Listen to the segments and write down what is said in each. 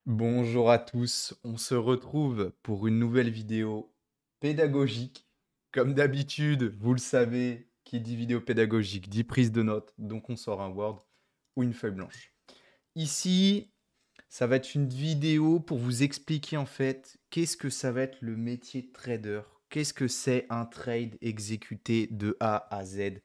Bonjour à tous, on se retrouve pour une nouvelle vidéo pédagogique. Comme d'habitude, vous le savez, qui dit vidéo pédagogique dit prise de notes, donc on sort un Word ou une feuille blanche. Ici, ça va être une vidéo pour vous expliquer en fait qu'est-ce que ça va être le métier de trader, qu'est-ce que c'est un trade exécuté de A à Z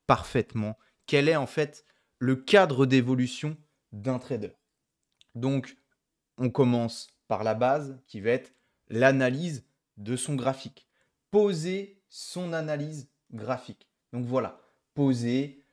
parfaitement, quel est en fait le cadre d'évolution d'un trader. Donc, on commence par la base qui va être l'analyse de son graphique. Poser son analyse graphique. Donc voilà, poser.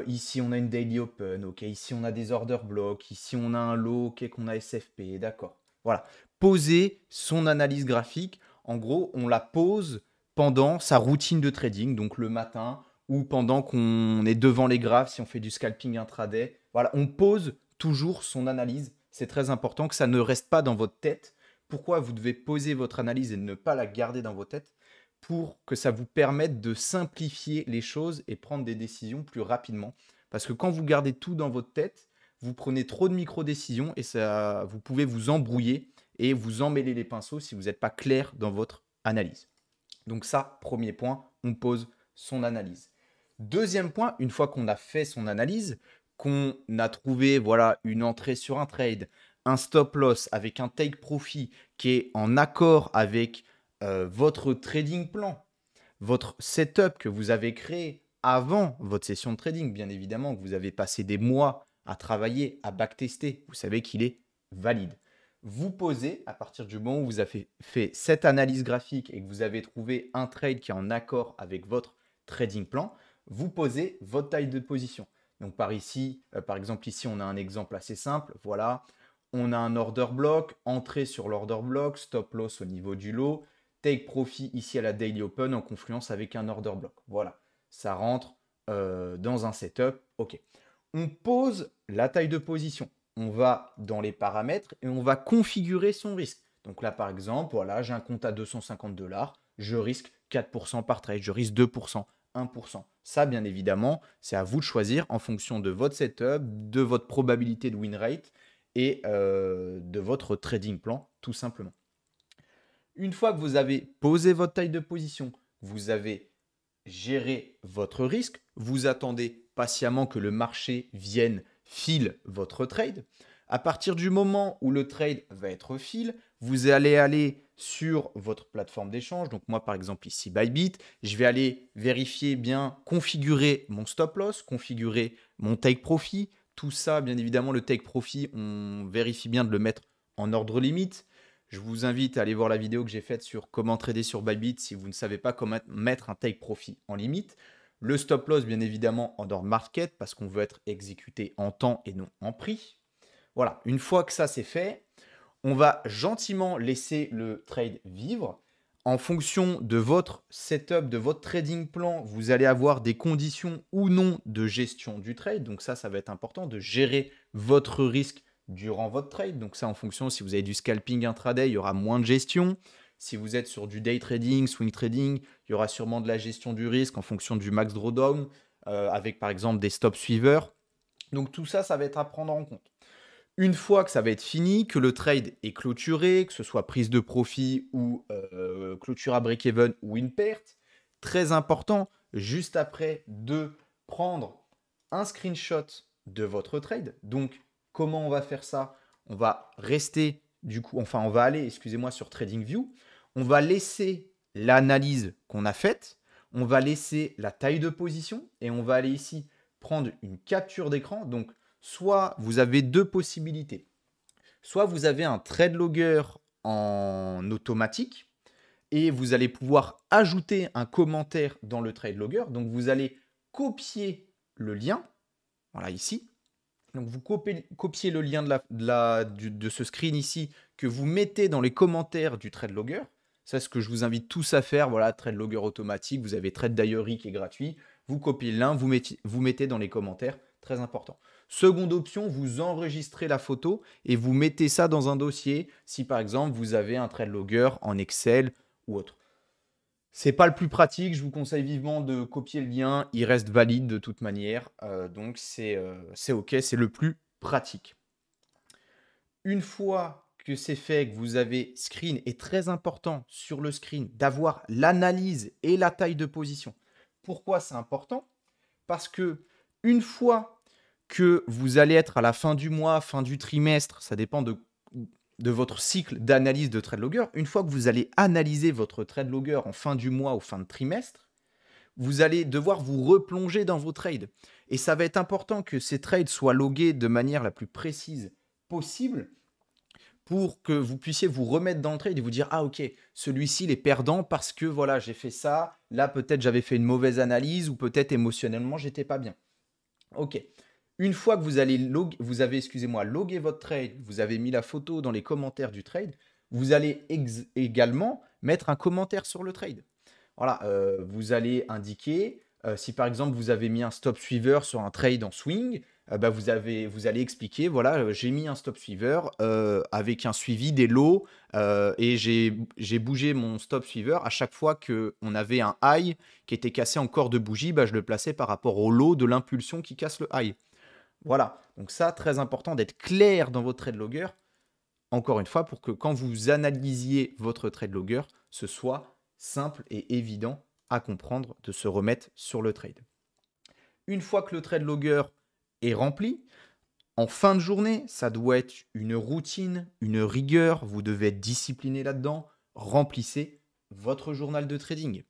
Ici, on a une daily open. Ok, ici, on a des order blocks. Ici, on a un low. Ok, qu'on a SFP. D'accord. Voilà. Poser son analyse graphique. En gros, on la pose pendant sa routine de trading, donc le matin ou pendant qu'on est devant les graphes, si on fait du scalping intraday. Voilà, on pose toujours son analyse. C'est très important que ça ne reste pas dans votre tête. Pourquoi vous devez poser votre analyse et ne pas la garder dans votre tête? Pour que ça vous permette de simplifier les choses et prendre des décisions plus rapidement. Parce que quand vous gardez tout dans votre tête, vous prenez trop de micro-décisions et ça, vous pouvez vous embrouiller et vous emmêler les pinceaux si vous n'êtes pas clair dans votre analyse. Donc ça, premier point, on pose son analyse. Deuxième point, une fois qu'on a fait son analyse, qu'on a trouvé voilà, une entrée sur un trade, un stop loss avec un take profit qui est en accord avec votre trading plan, votre setup que vous avez créé avant votre session de trading, bien évidemment, que vous avez passé des mois à travailler, à backtester, vous savez qu'il est valide. Vous posez, à partir du moment où vous avez fait cette analyse graphique et que vous avez trouvé un trade qui est en accord avec votre trading plan, vous posez votre taille de position. Donc par ici, par exemple ici, on a un exemple assez simple. Voilà, on a un order block, entrée sur l'order block, stop loss au niveau du lot, take profit ici à la daily open en confluence avec un order block. Voilà, ça rentre dans un setup. Ok. On pose la taille de position. On va dans les paramètres et on va configurer son risque. Donc là, par exemple, voilà, j'ai un compte à 250 $, je risque 4% par trade, je risque 2%, 1%. Ça, bien évidemment, c'est à vous de choisir en fonction de votre setup, de votre probabilité de win rate et de votre trading plan, tout simplement. Une fois que vous avez posé votre taille de position, vous avez géré votre risque, vous attendez patiemment que le marché vienne file votre trade. À partir du moment où le trade va être file, vous allez aller sur votre plateforme d'échange. Donc moi, par exemple, ici Bybit, je vais aller vérifier bien, configurer mon stop loss, configurer mon take profit. Tout ça, bien évidemment, le take profit, on vérifie bien de le mettre en ordre limite. Je vous invite à aller voir la vidéo que j'ai faite sur comment trader sur Bybit si vous ne savez pas comment mettre un take profit en limite. Le stop loss, bien évidemment, en ordre market parce qu'on veut être exécuté en temps et non en prix. Voilà, une fois que ça c'est fait, on va gentiment laisser le trade vivre. En fonction de votre setup, de votre trading plan, vous allez avoir des conditions ou non de gestion du trade. Donc ça va être important de gérer votre risque durant votre trade. Donc ça, en fonction, si vous avez du scalping intraday, il y aura moins de gestion. Si vous êtes sur du day trading, swing trading, il y aura sûrement de la gestion du risque en fonction du max drawdown, avec par exemple des stop suiveurs. Donc tout ça va être à prendre en compte. Une fois que ça va être fini, que le trade est clôturé, que ce soit prise de profit ou clôture à break-even ou une perte, très important, juste après, de prendre un screenshot de votre trade. Donc, comment on va faire ça? On va rester, du coup, enfin, on va aller, excusez-moi, sur TradingView. On va laisser l'analyse qu'on a faite. On va laisser la taille de position et on va aller ici prendre une capture d'écran. Donc, soit vous avez deux possibilités. Soit vous avez un trade logger en automatique et vous allez pouvoir ajouter un commentaire dans le trade logger. Donc vous allez copier le lien, voilà ici. Donc vous copiez le lien de ce screen ici que vous mettez dans les commentaires du trade logger. C'est ce que je vous invite tous à faire. Voilà, trade logger automatique. Vous avez Trade Diary qui est gratuit. Vous copiez le lien, vous mettez dans les commentaires. Très important. Seconde option, vous enregistrez la photo et vous mettez ça dans un dossier si par exemple vous avez un trade logger en Excel ou autre. C'est pas le plus pratique, je vous conseille vivement de copier le lien, il reste valide de toute manière, donc c'est OK, c'est le plus pratique. Une fois que c'est fait, que vous avez screen, est très important sur le screen d'avoir l'analyse et la taille de position. Pourquoi c'est important? Parce que une fois que vous allez être à la fin du mois, fin du trimestre, ça dépend de votre cycle d'analyse de trade logger, une fois que vous allez analyser votre trade logger en fin du mois ou fin de trimestre, vous allez devoir vous replonger dans vos trades. Et ça va être important que ces trades soient logués de manière la plus précise possible pour que vous puissiez vous remettre dans le trade et vous dire, ah ok, celui-ci il est perdant parce que voilà, j'ai fait ça, là peut-être j'avais fait une mauvaise analyse ou peut-être émotionnellement j'étais pas bien. Ok. Une fois que vous avez, excusez-moi, logué votre trade, vous avez mis la photo dans les commentaires du trade, vous allez également mettre un commentaire sur le trade. Voilà, vous allez indiquer, si par exemple vous avez mis un stop suiveur sur un trade en swing, bah, vous allez expliquer, voilà, j'ai mis un stop suiveur avec un suivi des lows et j'ai bougé mon stop suiveur à chaque fois qu'on avait un high qui était cassé en corps de bougie, bah, je le plaçais par rapport au low de l'impulsion qui casse le high. Voilà, donc ça, très important d'être clair dans votre trade logger, encore une fois, pour que quand vous analysiez votre trade logger, ce soit simple et évident à comprendre de se remettre sur le trade. Une fois que le trade logger est rempli, en fin de journée, ça doit être une routine, une rigueur, vous devez être discipliné là-dedans. Remplissez votre journal de trading.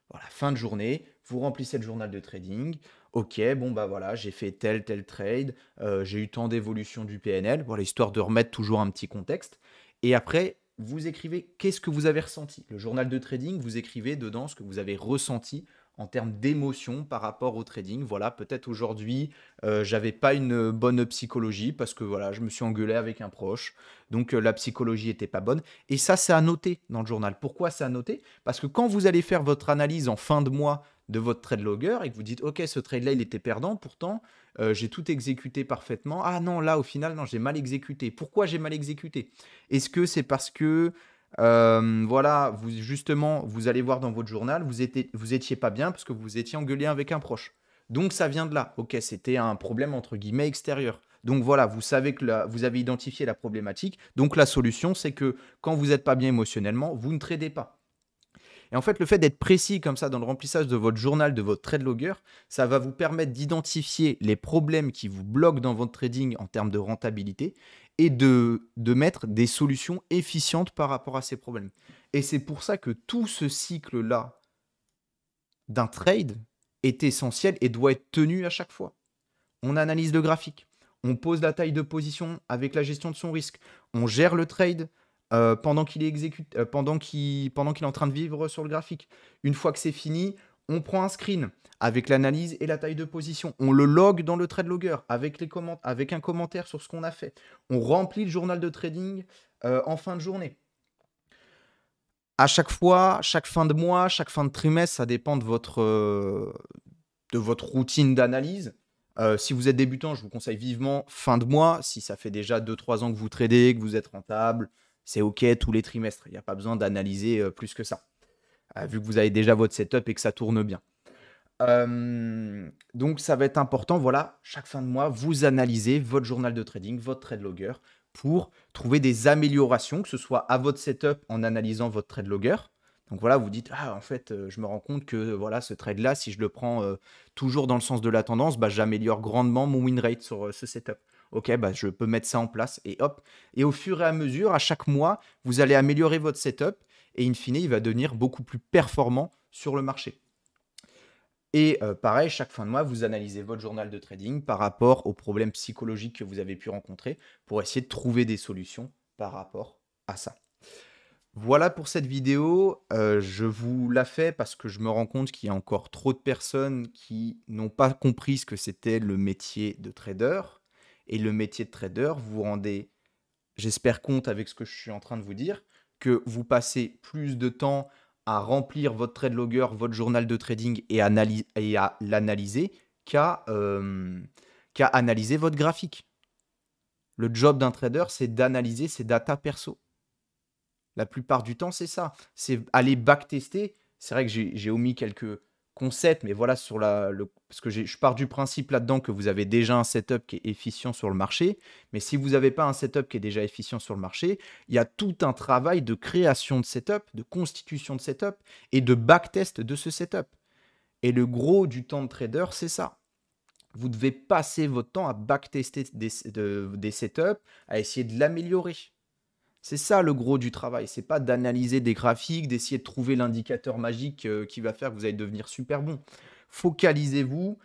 Voilà, fin de journée, vous remplissez le journal de trading. Ok, bon bah voilà, j'ai fait tel trade, j'ai eu tant d'évolution du PNL, voilà, histoire de remettre toujours un petit contexte. Et après, vous écrivez qu'est-ce que vous avez ressenti. Le journal de trading, vous écrivez dedans ce que vous avez ressenti en termes d'émotion par rapport au trading. Voilà, peut-être aujourd'hui, j'avais pas une bonne psychologie parce que voilà, je me suis engueulé avec un proche. Donc la psychologie était pas bonne. Et ça, c'est à noter dans le journal. Pourquoi c'est à noter? Parce que quand vous allez faire votre analyse en fin de mois de votre trade logger et que vous dites, OK, ce trade-là, il était perdant, pourtant, j'ai tout exécuté parfaitement. Ah non, là, au final, non, j'ai mal exécuté. Pourquoi j'ai mal exécuté? Est-ce que c'est parce que voilà, justement, vous allez voir dans votre journal, vous étiez pas bien parce que vous étiez engueulé avec un proche. Donc ça vient de là. Ok, c'était un problème entre guillemets extérieur. Donc voilà, vous savez que vous avez identifié la problématique. Donc la solution, c'est que quand vous n'êtes pas bien émotionnellement, vous ne tradez pas. Et en fait, le fait d'être précis comme ça dans le remplissage de votre journal, de votre trade logger, ça va vous permettre d'identifier les problèmes qui vous bloquent dans votre trading en termes de rentabilité et de mettre des solutions efficientes par rapport à ces problèmes. Et c'est pour ça que tout ce cycle-là d'un trade est essentiel et doit être tenu à chaque fois. On analyse le graphique, on pose la taille de position avec la gestion de son risque, on gère le trade pendant qu'il exécute, pendant qu'il est en train de vivre sur le graphique. Une fois que c'est fini, on prend un screen avec l'analyse et la taille de position. On le log dans le trade logger avec un commentaire sur ce qu'on a fait. On remplit le journal de trading en fin de journée. À chaque fois, chaque fin de mois, chaque fin de trimestre, ça dépend de votre routine d'analyse. Si vous êtes débutant, je vous conseille vivement fin de mois. Si ça fait déjà 2-3 ans que vous tradez, que vous êtes rentable, c'est OK tous les trimestres. Il n'y a pas besoin d'analyser plus que ça, vu que vous avez déjà votre setup et que ça tourne bien. Donc ça va être important, voilà, chaque fin de mois, vous analysez votre journal de trading, votre trade logger, pour trouver des améliorations, que ce soit à votre setup en analysant votre trade logger. Donc voilà, vous dites, ah en fait, je me rends compte que voilà, ce trade-là, si je le prends toujours dans le sens de la tendance, bah, j'améliore grandement mon win rate sur ce setup. Ok, bah, je peux mettre ça en place et hop. Et au fur et à mesure, à chaque mois, vous allez améliorer votre setup et in fine, il va devenir beaucoup plus performant sur le marché. Et pareil, chaque fin de mois, vous analysez votre journal de trading par rapport aux problèmes psychologiques que vous avez pu rencontrer pour essayer de trouver des solutions par rapport à ça. Voilà pour cette vidéo. Je vous la fais parce que je me rends compte qu'il y a encore trop de personnes qui n'ont pas compris ce que c'était le métier de trader. Et le métier de trader, vous vous rendez, j'espère, compte avec ce que je suis en train de vous dire, que vous passez plus de temps à remplir votre trade logger, votre journal de trading et à l'analyser qu'à analyser votre graphique. Le job d'un trader, c'est d'analyser ses data perso. La plupart du temps, c'est ça. C'est aller backtester. C'est vrai que j'ai omis quelques concept, mais voilà, parce que je pars du principe là-dedans que vous avez déjà un setup qui est efficient sur le marché. Mais si vous n'avez pas un setup qui est déjà efficient sur le marché, il y a tout un travail de création de setup, de constitution de setup et de backtest de ce setup. Et le gros du temps de trader, c'est ça. Vous devez passer votre temps à backtester des setups, à essayer de l'améliorer. C'est ça le gros du travail. C'est pas d'analyser des graphiques, d'essayer de trouver l'indicateur magique qui va faire que vous allez devenir super bon. Focalisez-vous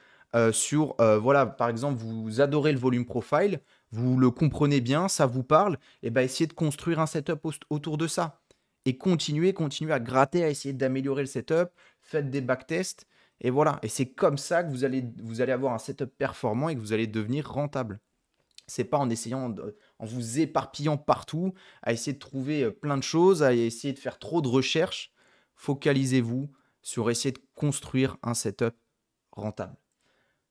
sur, voilà, par exemple, vous adorez le volume profile, vous le comprenez bien, ça vous parle, et ben essayez de construire un setup autour de ça. Et continuez à gratter, à essayer d'améliorer le setup, faites des backtests, et voilà. Et c'est comme ça que vous allez avoir un setup performant et que vous allez devenir rentable. C'est pas en en vous éparpillant partout, à essayer de trouver plein de choses, à essayer de faire trop de recherches. Focalisez-vous sur essayer de construire un setup rentable.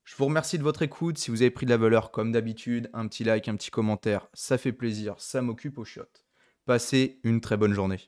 Je vous remercie de votre écoute. Si vous avez pris de la valeur, comme d'habitude, un petit like, un petit commentaire, ça fait plaisir, ça m'occupe au chiottes. Passez une très bonne journée.